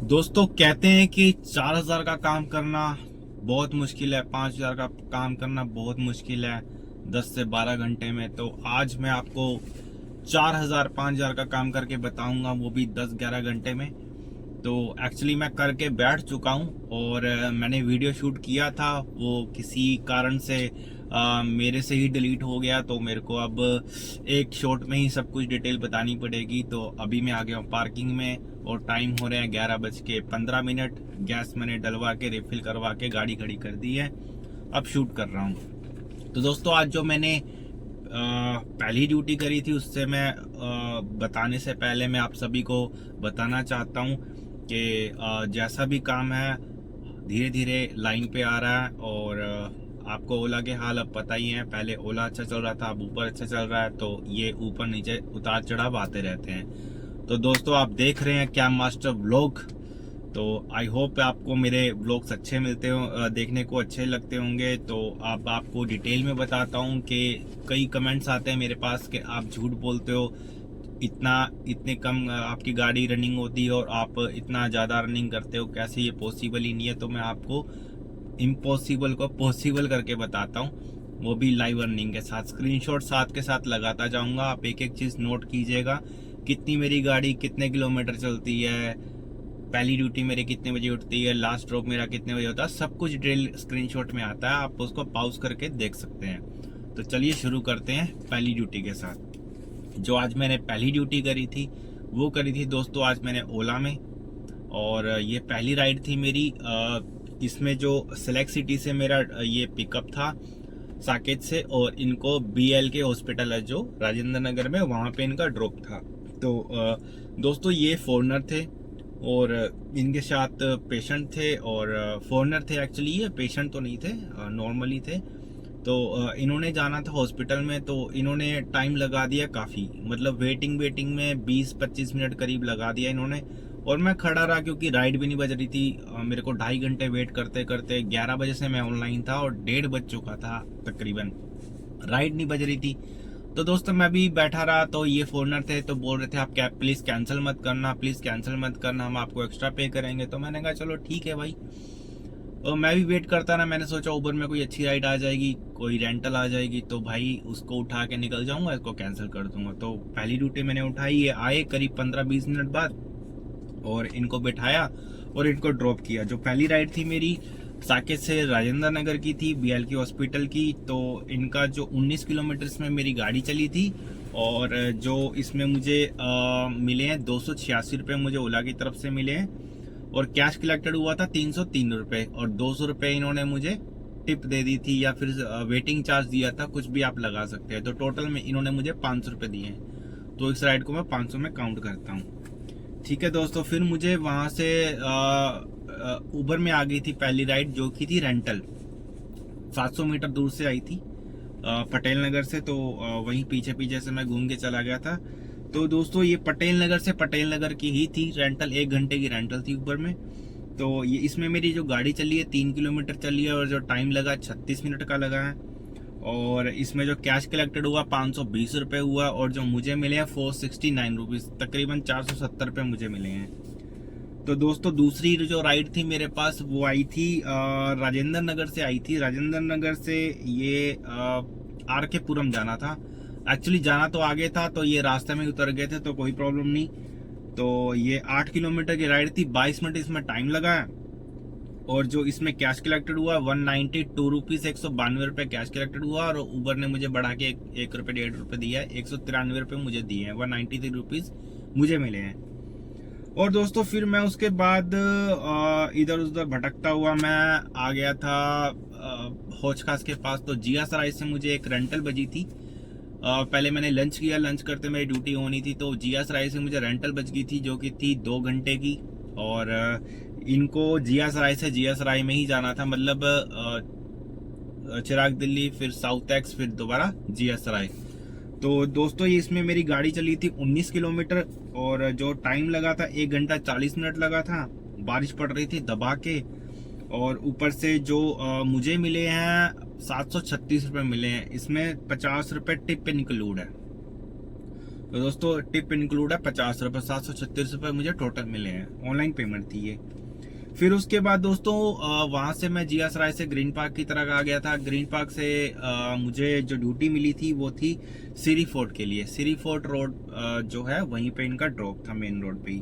दोस्तों कहते हैं कि 4,000 का काम करना बहुत मुश्किल है, 5,000 का काम करना बहुत मुश्किल है 10 से 12 घंटे में। तो आज मैं आपको 4,000 5,000 का काम करके बताऊंगा, वो भी 10-11 घंटे में। तो एक्चुअली मैं करके बैठ चुका हूँ और मैंने वीडियो शूट किया था, वो किसी कारण से मेरे से ही डिलीट हो गया। तो मेरे को अब एक शॉट में ही सब कुछ डिटेल बतानी पड़ेगी। तो अभी मैं आ गया हूँ पार्किंग में और टाइम हो रहे हैं 11:15। गैस मैंने डलवा के रिफिल करवा के गाड़ी खड़ी कर दी है, अब शूट कर रहा हूँ। तो दोस्तों आज जो मैंने पहली ड्यूटी करी थी उससे मैं बताने से पहले मैं आप सभी को बताना चाहता हूँ कि जैसा भी काम है धीरे धीरे लाइन पे आ रहा है। और आपको ओला के हाल अब पता ही है, पहले ओला अच्छा चल रहा था, अब ऊपर अच्छा चल रहा है। तो ये ऊपर नीचे उतार चढ़ाव आते रहते हैं। तो दोस्तों आप देख रहे हैं क्या मास्टर व्लॉग। तो आई होप आपको मेरे व्लॉग्स अच्छे मिलते हो, देखने को अच्छे लगते होंगे। तो अब आपको डिटेल में बताता हूँ कि कई कमेंट्स आते हैं मेरे पास कि आप झूठ बोलते हो, इतने कम आपकी गाड़ी रनिंग होती है और आप इतना ज़्यादा रनिंग करते हो, कैसे ये पॉसिबल ही नहीं है। तो मैं आपको इम्पॉसिबल को पॉसिबल करके बताता हूँ, वो भी लाइव रनिंग के साथ। स्क्रीनशॉट साथ के साथ लगाता जाऊंगा, आप एक एक चीज़ नोट कीजिएगा। कितनी मेरी गाड़ी कितने किलोमीटर चलती है, पहली ड्यूटी मेरी कितने बजे उठती है, लास्ट ड्रॉप मेरा कितने बजे होता है, सब कुछ डिटेल स्क्रीनशॉट में आता है, आप उसको पॉज करके देख सकते हैं। तो चलिए शुरू करते हैं पहली ड्यूटी के साथ। जो आज मैंने पहली ड्यूटी करी थी वो करी थी दोस्तों आज मैंने ओला में। और ये पहली राइड थी मेरी। इसमें जो सेलेक्ट सिटी से मेरा ये पिकअप था साकेत से, और इनको BL के हॉस्पिटल है जो राजेंद्र नगर में, वहाँ पे इनका ड्रॉप था। तो दोस्तों ये फॉरनर थे और इनके साथ पेशेंट थे, और फॉरनर थे एक्चुअली, ये पेशेंट तो नहीं थे, नॉर्मली थे। तो इन्होंने जाना था हॉस्पिटल में, तो इन्होंने टाइम लगा दिया काफ़ी, मतलब वेटिंग में 20-25 मिनट करीब लगा दिया इन्होंने। और मैं खड़ा रहा क्योंकि राइड भी नहीं बज रही थी। मेरे को 2.5 घंटे वेट करते करते 11 बजे से मैं ऑनलाइन था और 1:30 बज चुका था तकरीबन, राइड नहीं बज रही थी। तो दोस्तों मैं भी बैठा रहा, तो ये फॉरनर थे तो बोल रहे थे आप कैब प्लीज़ कैंसिल मत करना, प्लीज़ कैंसिल मत करना, हम आपको एक्स्ट्रा पे करेंगे। तो मैंने कहा चलो ठीक है भाई। और मैं भी वेट करता रहा, मैंने सोचा उबर में कोई अच्छी राइड आ जाएगी, कोई रेंटल आ जाएगी, तो भाई उसको उठा के निकल जाऊंगा, इसको कैंसिल कर दूंगा। तो पहली ड्यूटी मैंने उठाई, ये आए करीब 15-20 मिनट बाद और इनको बिठाया और इनको ड्रॉप किया। जो पहली राइड थी मेरी साकेत से राजेंद्र नगर की थी, BL के हॉस्पिटल की। तो इनका जो 19 किलोमीटर में मेरी गाड़ी चली थी, और जो इसमें मुझे मिले हैं 286 रुपये मुझे ओला की तरफ से मिले हैं, और कैश कलेक्टेड हुआ था 303 रुपये, और 200 रुपये इन्होंने मुझे टिप दे दी थी, या फिर वेटिंग चार्ज दिया था, कुछ भी आप लगा सकते हैं। तो टोटल में इन्होंने मुझे 500 रुपये दिए हैं। तो इस राइड को मैं 500 में काउंट करता हूँ। ठीक है दोस्तों, फिर मुझे वहाँ से उबर में आ गई थी पहली राइड, जो की थी रेंटल, 700 मीटर दूर से आई थी पटेल नगर से। तो वहीं पीछे पीछे से मैं घूम के चला गया था। तो दोस्तों ये पटेल नगर से पटेल नगर की ही थी रेंटल, 1 घंटे की रेंटल थी उबर में। तो ये इसमें मेरी जो गाड़ी चली है 3 किलोमीटर चली है, और जो टाइम लगा 36 मिनट का लगा है। और इसमें जो कैश कलेक्टेड हुआ 520 रुपये हुआ, और जो मुझे मिले हैं 469 रुपीज़, तकरीबन 470 रुपये मुझे मिले हैं। तो दोस्तों दूसरी जो राइड थी मेरे पास वो आई थी राजेंद्र नगर से आई थी। राजेंद्र नगर से ये RK पुरम जाना था, एक्चुअली जाना तो आगे था, तो ये रास्ते में उतर गए थे तो कोई प्रॉब्लम नहीं। तो ये 8 किलोमीटर की राइड थी, 22 मिनट इसमें टाइम लगा है। और जो इसमें कैश कलेक्टेड हुआ 192 रुपीज़, 192 रुपये कैश कलेक्टेड हुआ, और उबर ने मुझे बढ़ा के 1 रुपये 1.5 रुपये दिया है, 193 रुपये मुझे दिए हैं, 193 रुपीज़ मुझे मिले हैं। और दोस्तों फिर मैं उसके बाद इधर उधर भटकता हुआ मैं आ गया था हौज खास के पास। तो जिया सराय से मुझे एक रेंटल बजी थी। पहले मैंने लंच किया, लंच करते मेरी ड्यूटी होनी थी, तो जिया सराय से मुझे रेंटल बज गई थी, जो कि थी 2 घंटे की। और इनको जिया सराय से जिया सराय में ही जाना था, मतलब चिराग दिल्ली, फिर साउथ एक्स, फिर दोबारा जिया सराय। तो दोस्तों ये इसमें मेरी गाड़ी चली थी 19 किलोमीटर, और जो टाइम लगा था 1 घंटा 40 मिनट लगा था। बारिश पड़ रही थी दबा के, और ऊपर से जो मुझे मिले हैं 736 रुपये मिले हैं, इसमें 50 रुपये टिप पे इंक्लूड है। तो दोस्तों टिप इंक्लूड है 50 रुपये, 736 रुपये मुझे टोटल मिले हैं। ऑनलाइन पेमेंट थी ये। फिर उसके बाद दोस्तों वहां से मैं जीएस राय से ग्रीन पार्क की तरफ आ गया था। ग्रीन पार्क से मुझे जो ड्यूटी मिली थी वो थी सिरी फोर्ट के लिए। सिरी फोर्ट रोड जो है वहीं पे इनका ड्रॉप था, मेन रोड पे ही।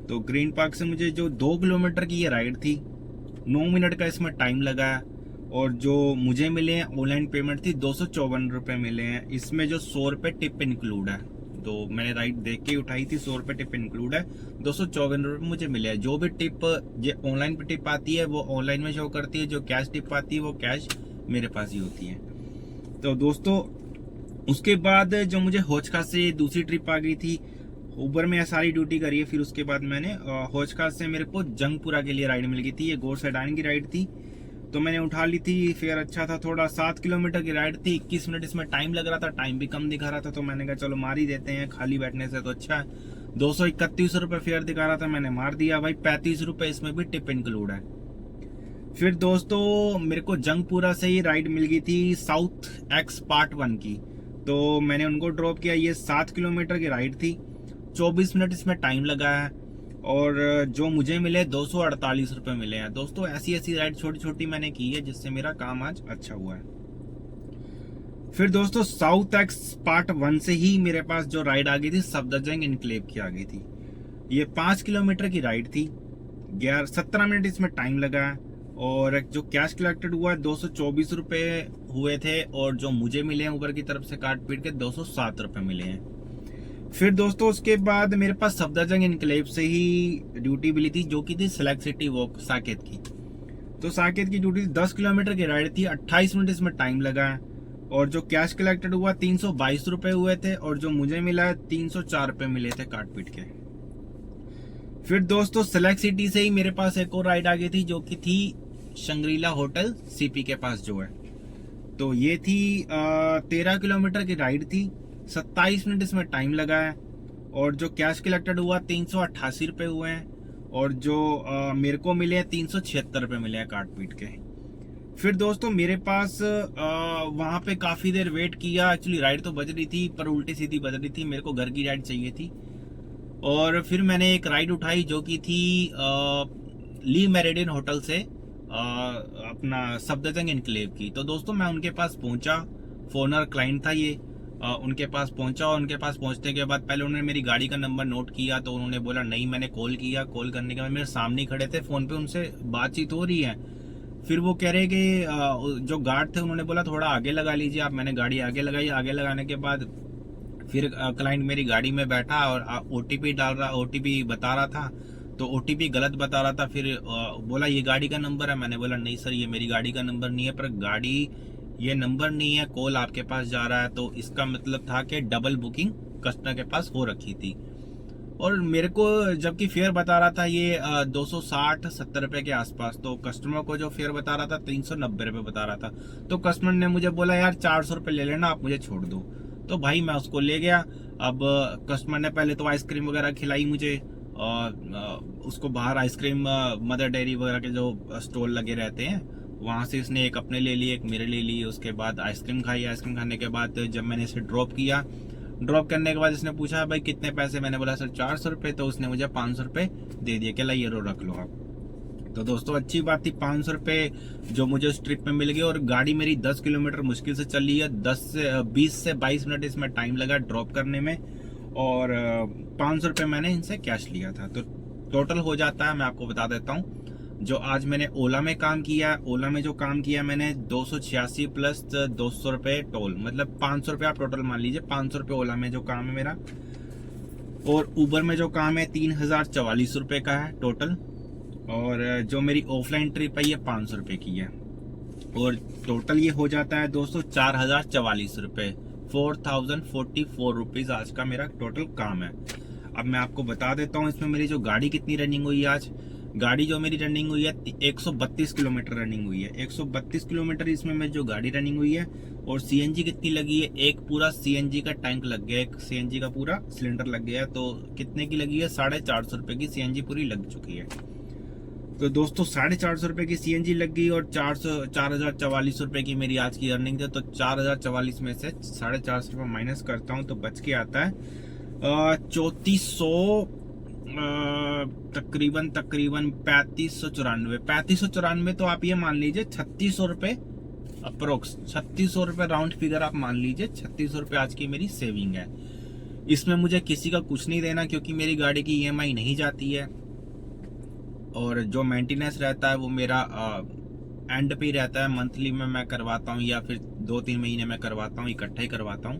तो ग्रीन पार्क से मुझे जो 2 किलोमीटर की ये राइड थी, 9 मिनट का इसमें टाइम लगा है। और जो मुझे मिले हैं ऑनलाइन पेमेंट थी 254 रुपये मिले हैं। इसमें जो 100 रुपये टिप इंक्लूड है, तो मैंने राइड देख के उठाई थी, 100 रुपये टिप इंक्लूड है, 254 रुपये मुझे मिले हैं। जो भी टिप जो ऑनलाइन पे टिप आती है वो ऑनलाइन में शो करती है, जो कैश टिप आती है वो कैश मेरे पास ही होती है। तो दोस्तों उसके बाद जो मुझे हौजखास से दूसरी ट्रिप आ गई थी, उबर में सारी ड्यूटी करी है। फिर उसके बाद मैंने हौजखास से मेरे को जंगपुरा के लिए राइड मिल गई थी। ये गोरसैडान की राइड थी, तो मैंने उठा ली थी। फेयर अच्छा था थोड़ा, 7 किलोमीटर की राइड थी, 21 मिनट इसमें टाइम लग रहा था, टाइम भी कम दिखा रहा था। तो मैंने कहा चलो मार ही देते हैं, खाली बैठने से तो अच्छा है। 231 रुपये फेयर दिखा रहा था, मैंने मार दिया भाई। 35 रुपये इसमें भी टिप इंक्लूड है। फिर दोस्तों मेरे को जंगपुरा से ही राइड मिल गई थी साउथ एक्स पार्ट 1 की, तो मैंने उनको ड्रॉप किया। ये 7 किलोमीटर की राइड थी, 24 मिनट इसमें टाइम लगा है। और जो मुझे मिले 248 रुपये मिले हैं। दोस्तों ऐसी ऐसी राइड छोटी छोटी मैंने की है जिससे मेरा काम आज अच्छा हुआ है। फिर दोस्तों साउथ एक्स पार्ट 1 से ही मेरे पास जो राइड आ गई थी सफदरजंग इनक्लेव की आ गई थी। ये 5 किलोमीटर की राइड थी, 17 मिनट इसमें टाइम लगा है। और जो कैश कलेक्टेड हुआ है 224 रुपये हुए थे, और जो मुझे मिले हैं उबर की तरफ से काट पीट के 207 रुपये मिले हैं। फिर दोस्तों उसके बाद मेरे पास सफदरजंग इनक्लेव से ही ड्यूटी मिली थी, जो की थी सिलेक्ट सिटी वॉक साकेत की। तो साकेत की ड्यूटी 10 किलोमीटर की राइड थी, 28 मिनट इसमें टाइम लगा है। और जो कैश कलेक्टेड हुआ 322 रुपये हुए थे, और जो मुझे मिला 304 रुपये मिले थे काट पीट के। फिर दोस्तों सिलेक्ट सिटी से ही मेरे पास एक और राइड आ गई थी, जो की थी शंग्रीला होटल सीपी के पास जो है। तो ये थी 13 किलोमीटर की राइड थी, 27 मिनट इसमें टाइम लगा है। और जो कैश कलेक्टेड हुआ 388 रुपये हुए हैं, और जो मेरे को मिले हैं 376 रुपये मिले हैं काट पीट के। फिर दोस्तों मेरे पास वहाँ पे काफ़ी देर वेट किया। एक्चुअली राइड तो बज रही थी पर उल्टी सीधी बज रही थी, मेरे को घर की राइड चाहिए थी। और फिर मैंने एक राइड उठाई जो कि थी ली मेरिडियन होटल से अपना सफदरजंग इनक्लेव की। तो दोस्तों मैं उनके पास पहुंचा, फोनर क्लाइंट था ये। उनके पास पहुंचा, और उनके पास पहुंचने के बाद पहले उन्होंने मेरी गाड़ी का नंबर नोट किया। तो उन्होंने बोला नहीं, मैंने कॉल किया। कॉल करने के बाद मेरे सामने खड़े थे, फोन पे उनसे बातचीत हो रही है। फिर वो कह रहे कि जो गार्ड थे उन्होंने बोला थोड़ा आगे लगा लीजिए आप। मैंने गाड़ी आगे लगाई। आगे लगाने के बाद फिर क्लाइंट मेरी गाड़ी में बैठा और ओटीपी बता रहा था। तो ओटीपी गलत बता रहा था। फिर बोला ये गाड़ी का नंबर है। मैंने बोला नहीं सर, ये मेरी गाड़ी का नंबर नहीं है, पर गाड़ी ये नंबर नहीं है, कॉल आपके पास जा रहा है। तो इसका मतलब था कि डबल बुकिंग कस्टमर के पास हो रखी थी। और मेरे को जबकि फेयर बता रहा था ये 260-70 रुपये के आसपास, तो कस्टमर को जो फेयर बता रहा था 390 रुपये बता रहा था। तो कस्टमर ने मुझे बोला यार 400 रुपये ले लेना, आप मुझे छोड़ दो। तो भाई मैं उसको ले गया। अब कस्टमर ने पहले तो आइसक्रीम वगैरह खिलाई मुझे, और उसको बाहर आइसक्रीम मदर डेयरी वगैरह के जो स्टॉल लगे रहते हैं वहाँ से इसने एक अपने ले ली, एक मेरे ले ली। उसके बाद आइसक्रीम खाई। आइसक्रीम खाने के बाद जब मैंने इसे ड्रॉप किया, ड्रॉप करने के बाद इसने पूछा भाई कितने पैसे। मैंने बोला सर 400 रुपये। तो उसने मुझे 500 रुपये दे दिए कि ये रो रख लो आप। तो दोस्तों अच्छी बात थी, 500 रुपये जो मुझे उस ट्रिप में मिल गए। और गाड़ी मेरी 10 किलोमीटर मुश्किल से चली है, 20 से 22 मिनट इसमें टाइम लगा ड्रॉप करने में। और 500 रुपये मैंने इनसे कैश लिया था। तो टोटल हो जाता है, मैं आपको बता देता हूँ, जो आज मैंने ओला में काम किया, ओला में जो काम किया मैंने 286 प्लस 200 रुपये टोल, मतलब 500 रुपये आप टोटल मान लीजिए। 500 रुपये ओला में जो काम है मेरा, और उबर में जो काम है 3044 रुपये का है टोटल। और जो मेरी ऑफलाइन ट्रिप है ये 500 रुपये की है। और टोटल ये हो जाता है दोस्तों 4044 रुपये, 4044 रुपीज़ आज का मेरा टोटल काम है। अब मैं आपको बता देता हूँ इसमें मेरी जो गाड़ी कितनी रनिंग हुई है आज। गाड़ी जो मेरी रनिंग हुई है 132 किलोमीटर रनिंग हुई है। 132 किलोमीटर इसमें मेरी जो गाड़ी रनिंग हुई है। और सीएनजी कितनी लगी है, एक पूरा सीएनजी का टैंक लग गया, एक सीएनजी का पूरा सिलेंडर लग गया है। तो कितने की लगी है, 450 रुपये की सीएनजी पूरी लग चुकी है। तो दोस्तों 450 रुपये की सीएनजी लग गई, और 4044 रुपये की मेरी आज की अर्निंग थी। तो 4044 में से 450 रुपये माइनस करता हूँ तो बच के आता है 3400 तकरीबन 3594 तो आप ये मान लीजिए 3600 रुपये अप्रोक्स, 3600 रुपये राउंड फिगर आप मान लीजिए। 3600 रुपये आज की मेरी सेविंग है। इसमें मुझे किसी का कुछ नहीं देना क्योंकि मेरी गाड़ी की EMI नहीं जाती है, और जो मेंटेनेंस रहता है वो मेरा एंड पे ही रहता है। मंथली में मैं करवाता हूँ या फिर 2-3 महीने में करवाता हूँ, इकट्ठा ही करवाता हूँ।